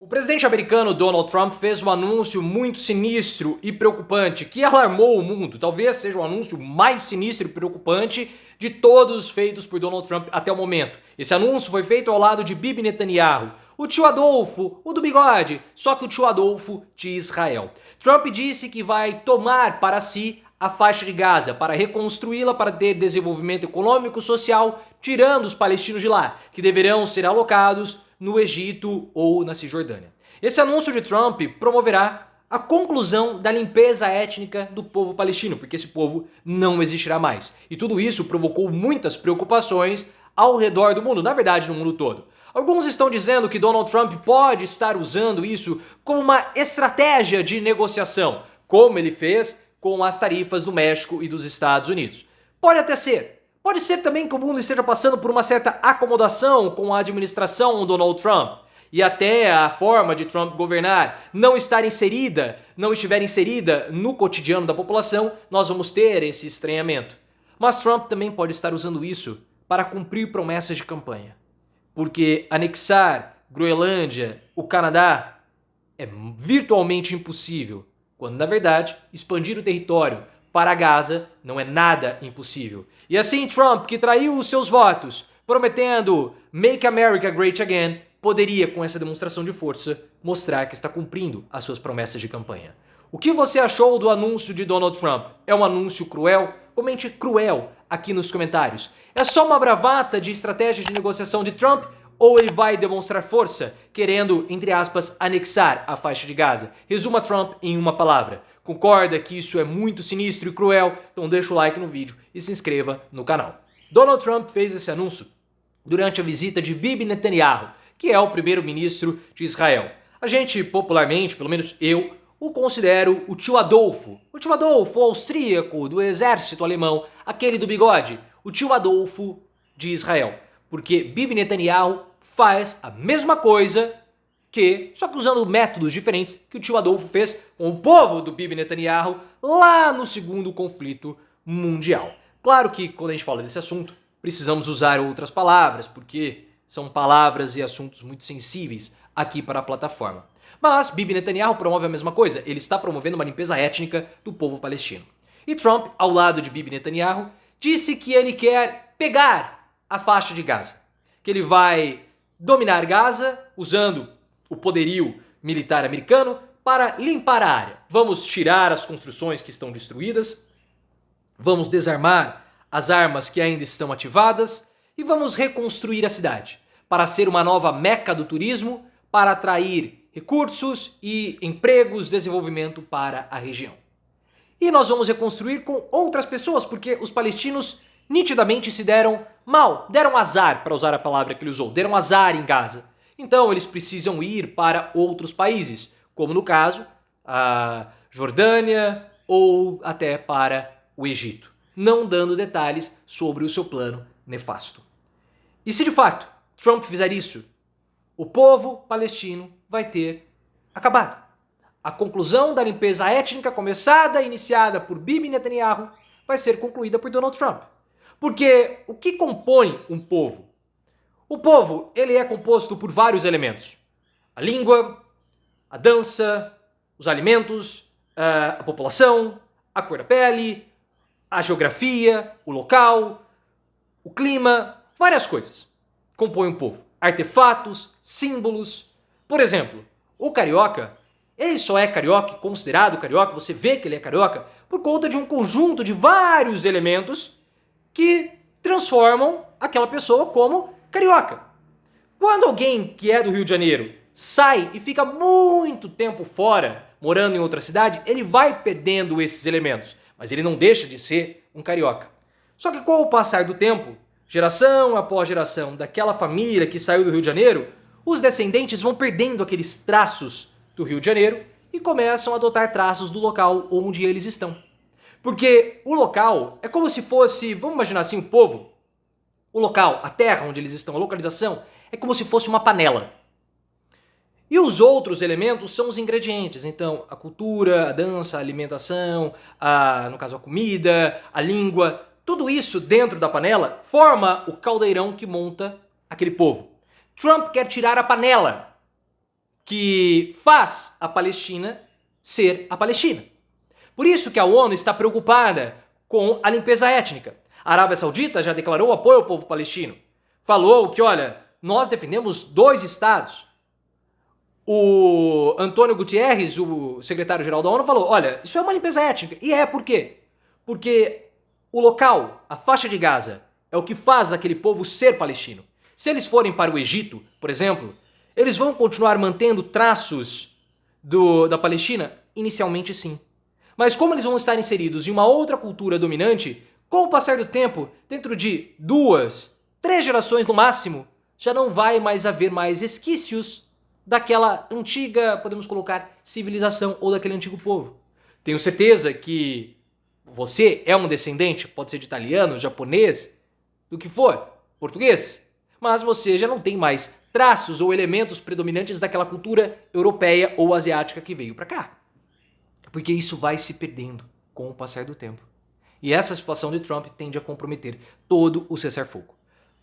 O presidente americano Donald Trump fez um anúncio muito sinistro e preocupante que alarmou o mundo. Talvez seja o anúncio mais sinistro e preocupante de todos feitos por Donald Trump até o momento. Esse anúncio foi feito ao lado de Bibi Netanyahu, o tio Adolfo, o do bigode, só que o tio Adolfo de Israel. Trump disse que vai tomar para si a faixa de Gaza, para reconstruí-la, para ter desenvolvimento econômico e social, tirando os palestinos de lá, que deverão ser alocados no Egito ou na Cisjordânia. Esse anúncio de Trump promoverá a conclusão da limpeza étnica do povo palestino, porque esse povo não existirá mais. E tudo isso provocou muitas preocupações ao redor do mundo, na verdade no mundo todo. Alguns estão dizendo que Donald Trump pode estar usando isso como uma estratégia de negociação, como ele fez com as tarifas do México e dos Estados Unidos. Pode até ser. Pode ser também que o mundo esteja passando por uma certa acomodação com a administração Donald Trump e até a forma de Trump governar não estiver inserida no cotidiano da população, nós vamos ter esse estranhamento. Mas Trump também pode estar usando isso para cumprir promessas de campanha. Porque anexar Groenlândia, o Canadá, é virtualmente impossível, quando na verdade expandir o território para Gaza não é nada impossível. E assim Trump, que traiu os seus votos, prometendo Make America Great Again, poderia, com essa demonstração de força, mostrar que está cumprindo as suas promessas de campanha. O que você achou do anúncio de Donald Trump? É um anúncio cruel? Comente cruel aqui nos comentários. É só uma bravata de estratégia de negociação de Trump? Ou ele vai demonstrar força, querendo, entre aspas, anexar a faixa de Gaza? Resuma Trump em uma palavra. Concorda que isso é muito sinistro e cruel? Então deixa o like no vídeo e se inscreva no canal. Donald Trump fez esse anúncio durante a visita de Bibi Netanyahu, que é o primeiro-ministro de Israel. A gente, popularmente, pelo menos eu, o considero o tio Adolfo. O tio Adolfo austríaco do exército alemão, aquele do bigode. O tio Adolfo de Israel. Porque Bibi Netanyahu faz a mesma coisa só que usando métodos diferentes que o tio Adolfo fez com o povo do Bibi Netanyahu lá no segundo conflito mundial. Claro que quando a gente fala desse assunto, precisamos usar outras palavras, porque são palavras e assuntos muito sensíveis aqui para a plataforma. Mas Bibi Netanyahu promove a mesma coisa, ele está promovendo uma limpeza étnica do povo palestino. E Trump, ao lado de Bibi Netanyahu, disse que ele quer pegar a faixa de Gaza, que ele vai dominar Gaza usando o poderio militar americano para limpar a área. Vamos tirar as construções que estão destruídas, vamos desarmar as armas que ainda estão ativadas e vamos reconstruir a cidade para ser uma nova meca do turismo, para atrair recursos e empregos, desenvolvimento para a região. E nós vamos reconstruir com outras pessoas, porque os palestinos nitidamente se deram mal, deram azar, para usar a palavra que ele usou, deram azar em Gaza. Então eles precisam ir para outros países, como no caso a Jordânia ou até para o Egito, não dando detalhes sobre o seu plano nefasto. E se de fato Trump fizer isso, o povo palestino vai ter acabado. A conclusão da limpeza étnica começada e iniciada por Bibi Netanyahu vai ser concluída por Donald Trump. Porque o que compõe um povo? O povo, ele é composto por vários elementos. A língua, a dança, os alimentos, a população, a cor da pele, a geografia, o local, o clima, várias coisas compõem um povo. Artefatos, símbolos. Por exemplo, o carioca, ele só é carioca, considerado carioca, você vê que ele é carioca, por conta de um conjunto de vários elementos que transformam aquela pessoa como carioca. Quando alguém que é do Rio de Janeiro sai e fica muito tempo fora, morando em outra cidade, ele vai perdendo esses elementos, mas ele não deixa de ser um carioca. Só que com o passar do tempo, geração após geração daquela família que saiu do Rio de Janeiro, os descendentes vão perdendo aqueles traços do Rio de Janeiro e começam a adotar traços do local onde eles estão. Porque o local é como se fosse, vamos imaginar assim, o povo, o local, a terra onde eles estão, a localização, é como se fosse uma panela. E os outros elementos são os ingredientes. Então, a cultura, a dança, a alimentação, no caso a comida, a língua, tudo isso dentro da panela forma o caldeirão que monta aquele povo. Trump quer tirar a panela, que faz a Palestina ser a Palestina. Por isso que a ONU está preocupada com a limpeza étnica. A Arábia Saudita já declarou apoio ao povo palestino. Falou que, olha, nós defendemos 2 estados. O Antônio Guterres, o secretário-geral da ONU, falou, olha, isso é uma limpeza étnica. E por quê? Porque o local, a faixa de Gaza, é o que faz aquele povo ser palestino. Se eles forem para o Egito, por exemplo, eles vão continuar mantendo traços da Palestina? Inicialmente sim. Mas como eles vão estar inseridos em uma outra cultura dominante, com o passar do tempo, dentro de 2, 3 gerações no máximo, já não vai mais haver mais resquícios daquela antiga, podemos colocar, civilização ou daquele antigo povo. Tenho certeza que você é um descendente, pode ser de italiano, japonês, do que for, português, mas você já não tem mais traços ou elementos predominantes daquela cultura europeia ou asiática que veio para cá. Porque isso vai se perdendo com o passar do tempo. E essa situação de Trump tende a comprometer todo o cessar-fogo.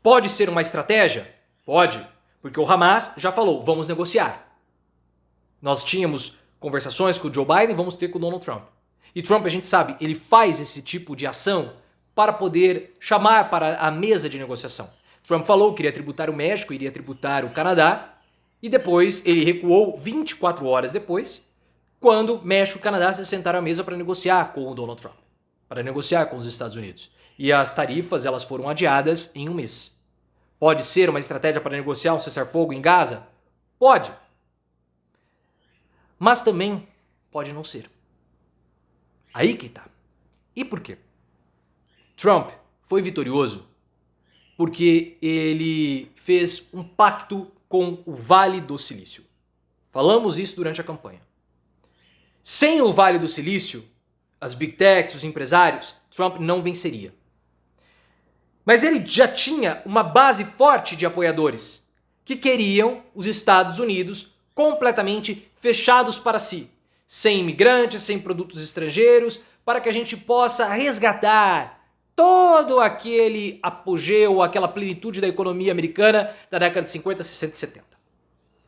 Pode ser uma estratégia? Pode, porque o Hamas já falou, vamos negociar. Nós tínhamos conversações com o Joe Biden, vamos ter com o Donald Trump. E Trump, a gente sabe, ele faz esse tipo de ação para poder chamar para a mesa de negociação. Trump falou que iria tributar o México, iria tributar o Canadá, e depois ele recuou 24 horas depois, quando México e Canadá se sentaram à mesa para negociar com o Donald Trump, para negociar com os Estados Unidos. E as tarifas elas foram adiadas em 1 mês. Pode ser uma estratégia para negociar um cessar-fogo em Gaza? Pode. Mas também pode não ser. Aí que tá. E por quê? Trump foi vitorioso porque ele fez um pacto com o Vale do Silício. Falamos isso durante a campanha. Sem o Vale do Silício, as Big Techs, os empresários, Trump não venceria. Mas ele já tinha uma base forte de apoiadores que queriam os Estados Unidos completamente fechados para si, sem imigrantes, sem produtos estrangeiros, para que a gente possa resgatar todo aquele apogeu, aquela plenitude da economia americana da década de 50, 60 e 70.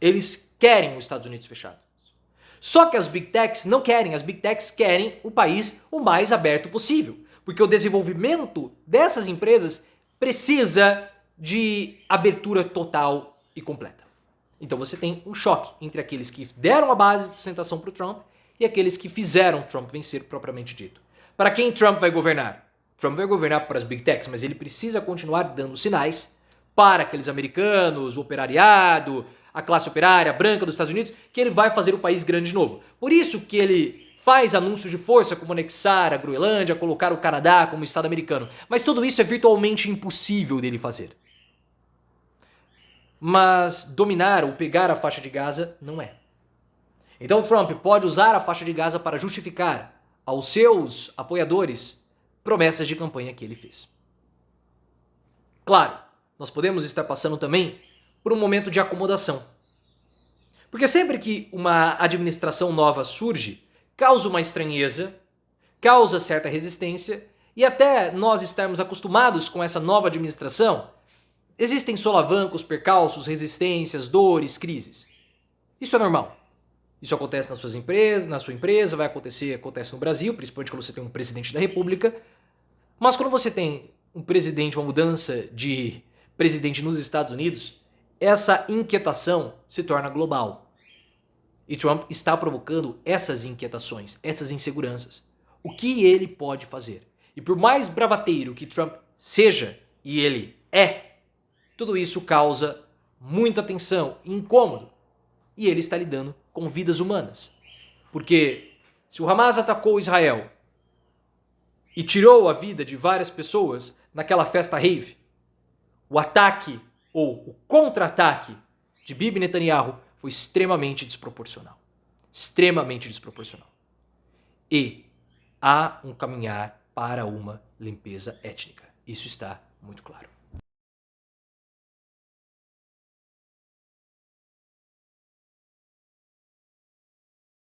Eles querem os Estados Unidos fechados. Só que as Big Techs não querem. As Big Techs querem o país o mais aberto possível. Porque o desenvolvimento dessas empresas precisa de abertura total e completa. Então você tem um choque entre aqueles que deram a base de sustentação para o Trump e aqueles que fizeram Trump vencer propriamente dito. Para quem Trump vai governar? Trump vai governar para as Big Techs, mas ele precisa continuar dando sinais para aqueles americanos, o operariado, a classe operária branca dos Estados Unidos, que ele vai fazer o país grande de novo. Por isso que ele faz anúncios de força como anexar a Groenlândia, colocar o Canadá como Estado americano. Mas tudo isso é virtualmente impossível dele fazer. Mas dominar ou pegar a faixa de Gaza não é. Então Trump pode usar a faixa de Gaza para justificar aos seus apoiadores promessas de campanha que ele fez. Claro, nós podemos estar passando também por um momento de acomodação. Porque sempre que uma administração nova surge, causa uma estranheza, causa certa resistência, e até nós estarmos acostumados com essa nova administração, existem solavancos, percalços, resistências, dores, crises. Isso é normal. Isso acontece nas suas empresas, na sua empresa, acontece no Brasil, principalmente quando você tem um presidente da República. Mas quando você tem um presidente, uma mudança de presidente nos Estados Unidos, essa inquietação se torna global. E Trump está provocando essas inquietações, essas inseguranças. O que ele pode fazer? E por mais bravateiro que Trump seja, e ele é, tudo isso causa muita tensão e incômodo. E ele está lidando com vidas humanas. Porque se o Hamas atacou Israel e tirou a vida de várias pessoas naquela festa rave, o ataque ou o contra-ataque de Bibi Netanyahu foi extremamente desproporcional. Extremamente desproporcional. E há um caminhar para uma limpeza étnica. Isso está muito claro.